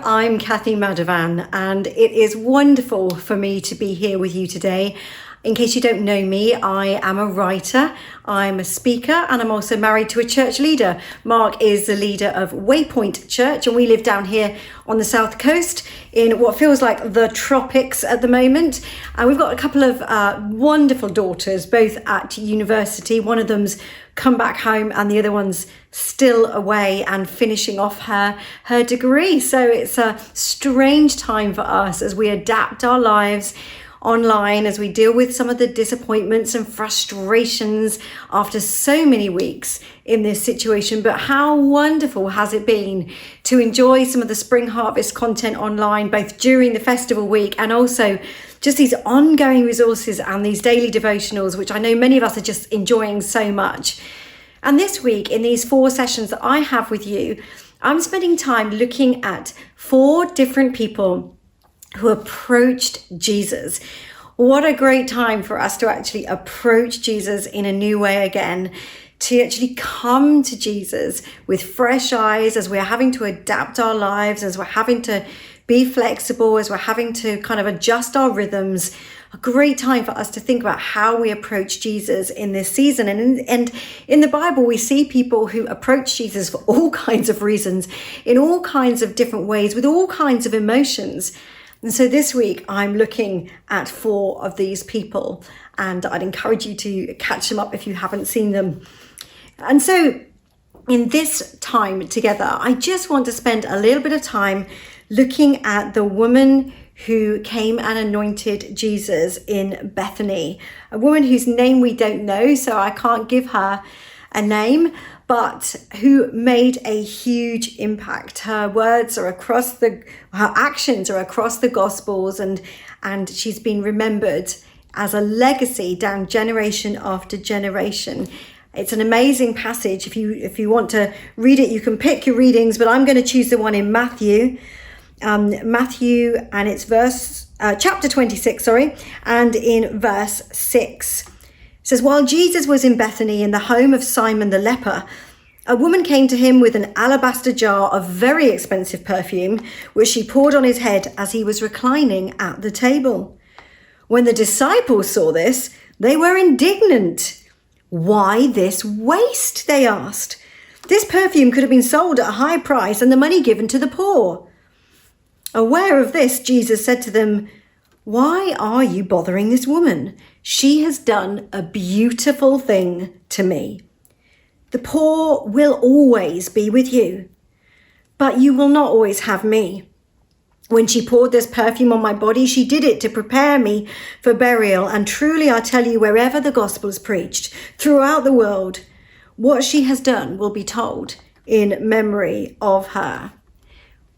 I'm Cathy Madavan, and it is wonderful for me to be here with you today. In case you don't know me, I am a writer, I'm a speaker, and I'm also married to a church leader. Mark is the leader of Waypoint Church, and we live down here on the south coast in what feels like the tropics at the moment. And we've got a couple of wonderful daughters, both at university. One of them's come back home and the other one's still away and finishing off her degree. So it's a strange time for us as we adapt our lives online, as we deal with some of the disappointments and frustrations after so many weeks in this situation. But how wonderful has it been to enjoy some of the spring harvest content online, both during the festival week and also just these ongoing resources and these daily devotionals, which I know many of us are just enjoying so much. And this week, in these 4 sessions that I have with you, I'm spending time looking at 4 different people who approached Jesus. What a great time for us to actually approach Jesus in a new way again, to actually come to Jesus with fresh eyes as we're having to adapt our lives, as we're having to be flexible, as we're having to kind of adjust our rhythms. A great time for us to think about how we approach Jesus in this season. And in the Bible, we see people who approach Jesus for all kinds of reasons, in all kinds of different ways, with all kinds of emotions. And so this week, I'm looking at 4 of these people, and I'd encourage you to catch them up if you haven't seen them. And so in this time together, I just want to spend a little bit of time looking at the woman who came and anointed Jesus in Bethany, a woman whose name we don't know, so I can't give her a name, but who made a huge impact. Her actions are across the Gospels, and she's been remembered as a legacy down generation after generation. It's an amazing passage. If you want to read it, you can pick your readings, but I'm going to choose the one in Matthew, and it's chapter 26, and in verse 6. It says, while Jesus was in Bethany in the home of Simon the leper, a woman came to him with an alabaster jar of very expensive perfume, which she poured on his head as he was reclining at the table. When the disciples saw this, they were indignant. Why this waste? They asked. This perfume could have been sold at a high price and the money given to the poor. Aware of this, Jesus said to them, why are you bothering this woman? She has done a beautiful thing to me. The poor will always be with you, but you will not always have me. When she poured this perfume on my body, she did it to prepare me for burial. And truly, I tell you, wherever the gospel is preached throughout the world, what she has done will be told in memory of her.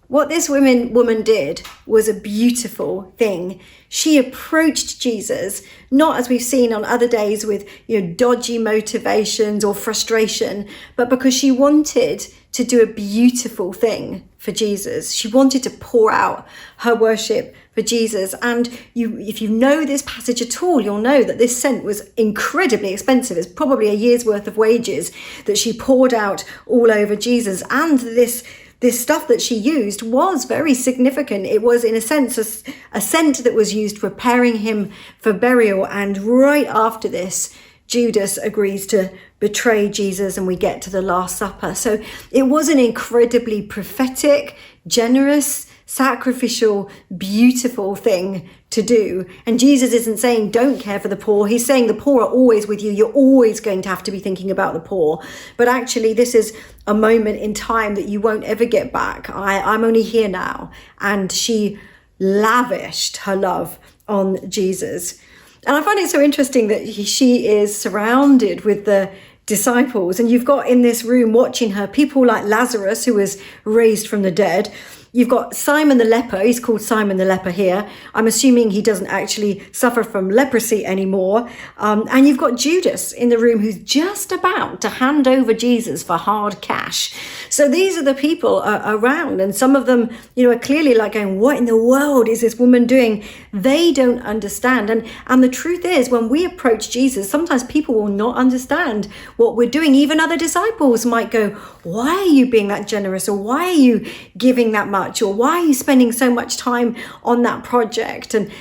What this woman did was a beautiful thing. She approached Jesus, not as we've seen on other days with dodgy motivations or frustration, but because she wanted to do a beautiful thing for Jesus. She wanted to pour out her worship for Jesus. And if you know this passage at all, you'll know that this scent was incredibly expensive. It's probably a year's worth of wages that she poured out all over Jesus. And this stuff that she used was very significant. It was, in a sense, a scent that was used preparing him for burial. And right after this, Judas agrees to betray Jesus, and we get to the Last Supper. So it was an incredibly prophetic, generous, sacrificial, beautiful thing to do. And Jesus isn't saying don't care for the poor. He's saying the poor are always with you. You're always going to have to be thinking about the poor. But actually, this is a moment in time that you won't ever get back. I'm only here now. And she lavished her love on Jesus. And I find it so interesting that she is surrounded with the disciples. And you've got in this room watching her people like Lazarus, who was raised from the dead. You've got Simon the leper. He's called Simon the leper here. I'm assuming he doesn't actually suffer from leprosy anymore. And you've got Judas in the room who's just about to hand over Jesus for hard cash. So these are the people around. And some of them, are clearly like going, what in the world is this woman doing? They don't understand. And the truth is, when we approach Jesus, sometimes people will not understand what we're doing. Even other disciples might go, why are you being that generous? Or why are you giving that much? much? Or why are you spending so much time on that project? And,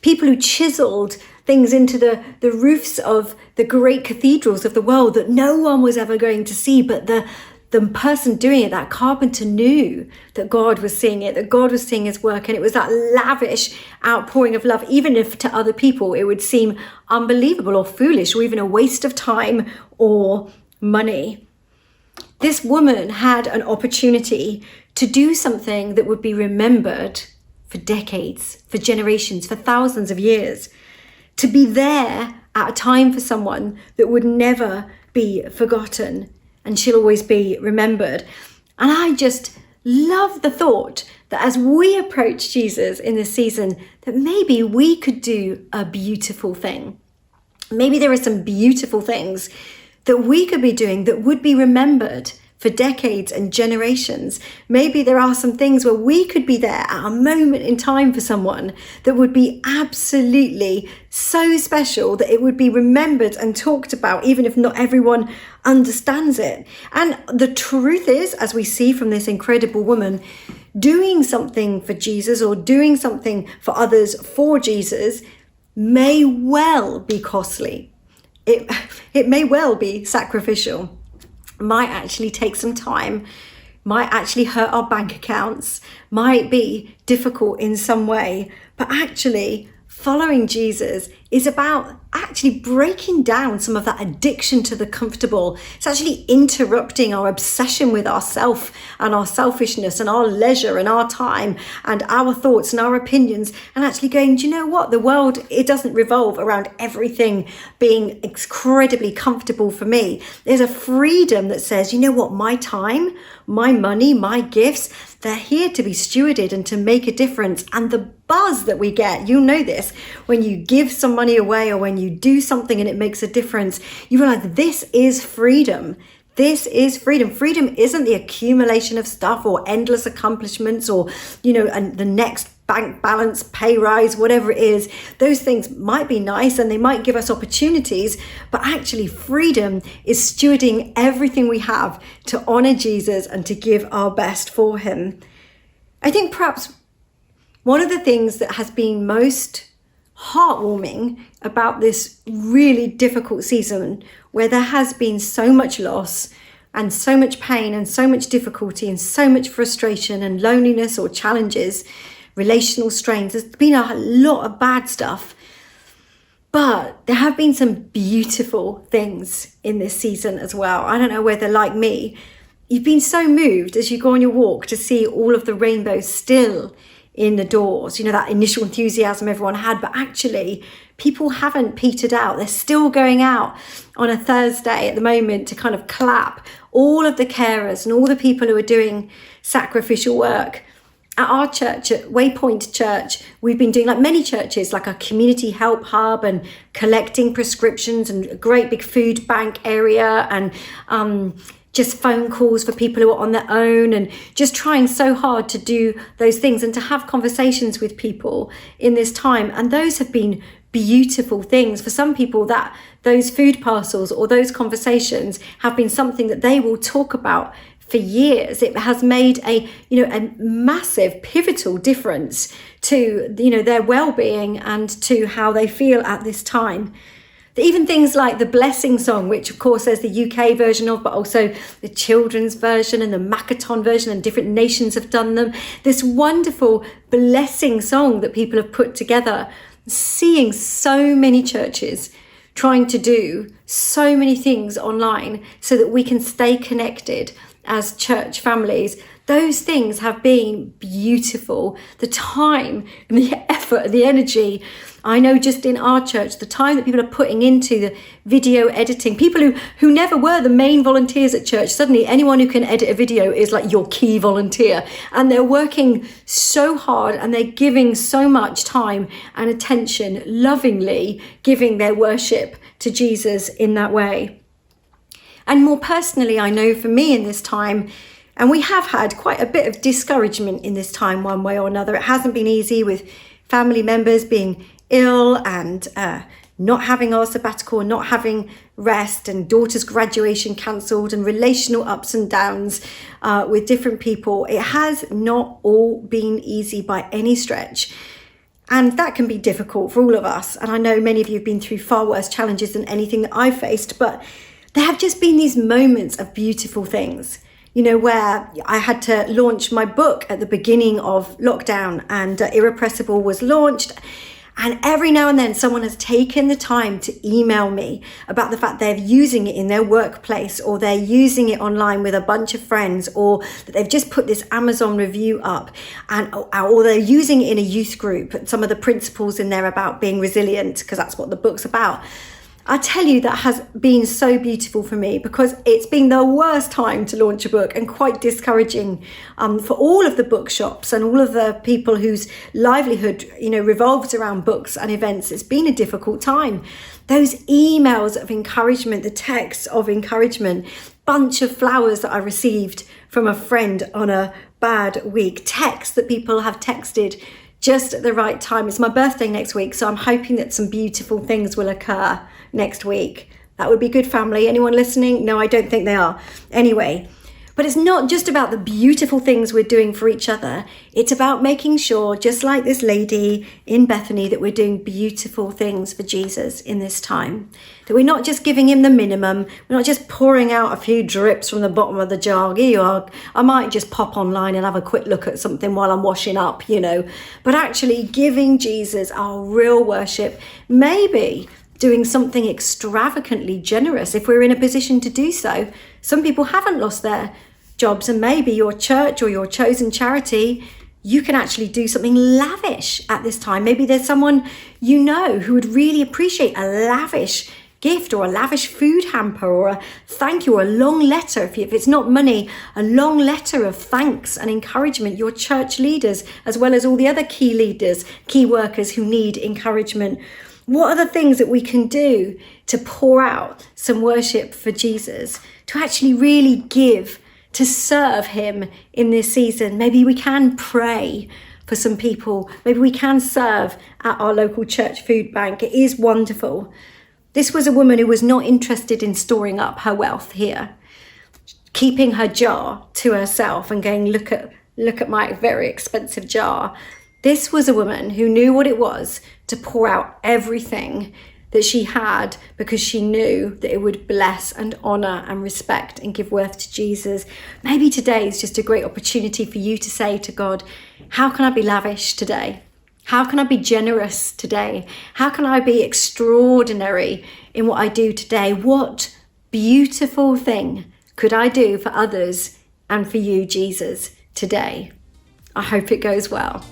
people who chiseled things into the roofs of the great cathedrals of the world that no one was ever going to see, but the person doing it, that carpenter, knew that God was seeing it, that God was seeing his work, and it was that lavish outpouring of love, even if to other people it would seem unbelievable or foolish or even a waste of time or money. This woman had an opportunity to do something that would be remembered for decades, for generations, for thousands of years, to be there at a time for someone that would never be forgotten, and she'll always be remembered. And I just love the thought that as we approach Jesus in this season, that maybe we could do a beautiful thing. Maybe there are some beautiful things that we could be doing that would be remembered for decades and generations. Maybe there are some things where we could be there at a moment in time for someone that would be absolutely so special that it would be remembered and talked about, even if not everyone understands it. And the truth is, as we see from this incredible woman, doing something for Jesus or doing something for others for Jesus may well be costly. It may well be sacrificial, might actually take some time, might actually hurt our bank accounts, might be difficult in some way, but actually following Jesus is about actually breaking down some of that addiction to the comfortable. It's actually interrupting our obsession with ourself and our selfishness and our leisure and our time and our thoughts and our opinions, and actually going, do you know what? The world, it doesn't revolve around everything being incredibly comfortable for me. There's a freedom that says, you know what? My time, my money, my gifts, they're here to be stewarded and to make a difference. And the buzz that we get, you know this, when you give some money away or when you do something and it makes a difference, you realize this is freedom. This is freedom. Freedom isn't the accumulation of stuff or endless accomplishments or, and the next bank balance, pay rise, whatever it is. Those things might be nice and they might give us opportunities, but actually freedom is stewarding everything we have to honor Jesus and to give our best for him. I think perhaps one of the things that has been most heartwarming about this really difficult season, where there has been so much loss and so much pain and so much difficulty and so much frustration and loneliness or challenges, relational strains, there's been a lot of bad stuff, but there have been some beautiful things in this season as well. I don't know whether, like me, you've been so moved as you go on your walk to see all of the rainbows still in the doors, that initial enthusiasm everyone had, but actually people haven't petered out. They're still going out on a Thursday at the moment to kind of clap all of the carers and all the people who are doing sacrificial work. At our church, at Waypoint Church, we've been doing, like many churches, like a community help hub and collecting prescriptions and a great big food bank area and just phone calls for people who are on their own, and just trying so hard to do those things and to have conversations with people in this time. And those have been beautiful things. For some people, that those food parcels or those conversations have been something that they will talk about for years. It has made a massive pivotal difference to their well-being and to how they feel at this time. Even things like the Blessing song, which of course there's the UK version of, but also the children's version and the Makaton version, and different nations have done them. This wonderful blessing song that people have put together, seeing so many churches trying to do so many things online so that we can stay connected as church families. Those things have been beautiful. The time and the effort, the energy, I know just in our church, the time that people are putting into the video editing, people who never were the main volunteers at church, suddenly anyone who can edit a video is like your key volunteer. And they're working so hard and they're giving so much time and attention, lovingly giving their worship to Jesus in that way. And more personally, I know for me in this time, and we have had quite a bit of discouragement in this time one way or another. It hasn't been easy with family members being ill and not having our sabbatical, not having rest, and daughter's graduation cancelled, and relational ups and downs with different people. It has not all been easy by any stretch. And that can be difficult for all of us. And I know many of you have been through far worse challenges than anything that I've faced, but there have just been these moments of beautiful things, you know, where I had to launch my book at the beginning of lockdown, and Irrepressible was launched. And every now and then someone has taken the time to email me about the fact they're using it in their workplace, or they're using it online with a bunch of friends, or that they've just put this Amazon review up, and or they're using it in a youth group. Some of the principles in there about being resilient, because that's what the book's about. I tell you, that has been so beautiful for me, because it's been the worst time to launch a book, and quite discouraging for all of the bookshops and all of the people whose livelihood, you know, revolves around books and events. It's been a difficult time. Those emails of encouragement, the texts of encouragement, bunch of flowers that I received from a friend on a bad week, texts that people have texted just at the right time. It's my birthday next week, so I'm hoping that some beautiful things will occur next week. That would be good, family. Anyone listening? No, I don't think they are. Anyway, but it's not just about the beautiful things we're doing for each other. It's about making sure, just like this lady in Bethany, that we're doing beautiful things for Jesus in this time. That we're not just giving him the minimum. We're not just pouring out a few drips from the bottom of the jar. Here you are. I might just pop online and have a quick look at something while I'm washing up, you know. But actually giving Jesus our real worship. Maybe doing something extravagantly generous if we're in a position to do so. Some people haven't lost their jobs, and maybe your church or your chosen charity, you can actually do something lavish at this time. Maybe there's someone you know who would really appreciate a lavish gift, or a lavish food hamper, or a thank you, or a long letter. If it's not money, a long letter of thanks and encouragement. Your church leaders, as well as all the other key leaders, key workers who need encouragement. What are the things that we can do to pour out some worship for Jesus, to actually really give, to serve him in this season? Maybe we can pray for some people. Maybe we can serve at our local church food bank. It is wonderful. This was a woman who was not interested in storing up her wealth here, keeping her jar to herself and going, look at my very expensive jar. This was a woman who knew what it was to pour out everything that she had, because she knew that it would bless and honor and respect and give worth to Jesus. Maybe today is just a great opportunity for you to say to God, how can I be lavish today? How can I be generous today? How can I be extraordinary in what I do today? What beautiful thing could I do for others and for you, Jesus, today? I hope it goes well.